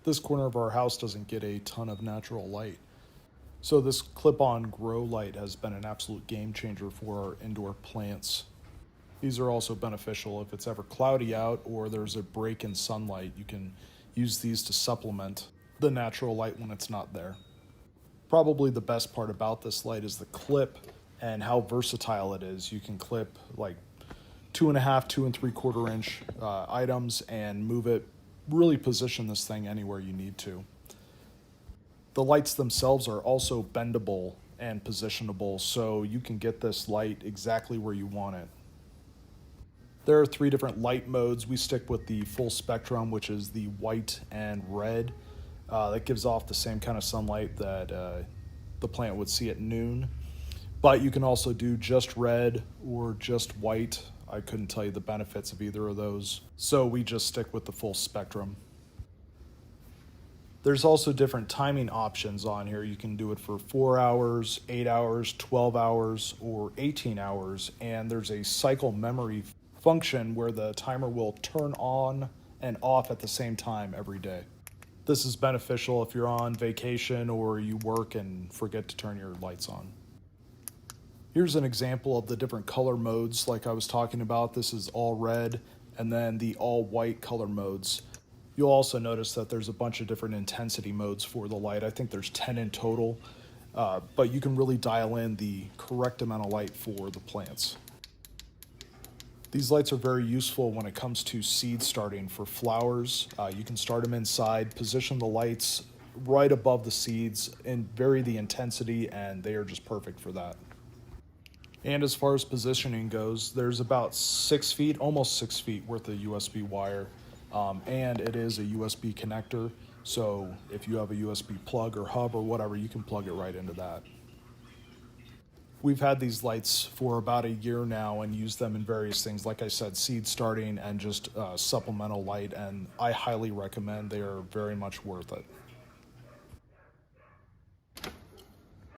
This corner of our house doesn't get a ton of natural light. So this clip-on grow light has been an absolute game changer for our indoor plants. These are also beneficial if it's ever cloudy out or there's a break in sunlight. You can use these to supplement the natural light when it's not there. Probably the best part about this light is the clip and how versatile it is. You can clip like 2.5, 2 3/4 inch items and move it, really position this thing anywhere you need to. The lights themselves are also bendable and positionable, so you can get this light exactly where you want it. There are 3 different light modes. We stick with the full spectrum, which is the white and red. That gives off the same kind of sunlight that the plant would see at noon. But you can also do just red or just white. I couldn't tell you the benefits of either of those, so we just stick with the full spectrum. There's also different timing options on here. You can do it for 4 hours, 8 hours, 12 hours, or 18 hours, and there's a cycle memory function where the timer will turn on and off at the same time every day. This is beneficial if you're on vacation or you work and forget to turn your lights on. Here's an example of the different color modes like I was talking about. This is all red, and then the all white color modes. You'll also notice that there's a bunch of different intensity modes for the light. I think there's 10 in total, but you can really dial in the correct amount of light for the plants. These lights are very useful when it comes to seed starting for flowers. You can start them inside, position the lights right above the seeds, and vary the intensity, and they are just perfect for that. And as far as positioning goes, there's about 6 feet, almost 6 feet worth of USB wire, and it is a USB connector. So if you have a USB plug or hub or whatever, you can plug it right into that. We've had these lights for about a year now and use them in various things. Like I said, seed starting and just supplemental light, and I highly recommend. They are very much worth it.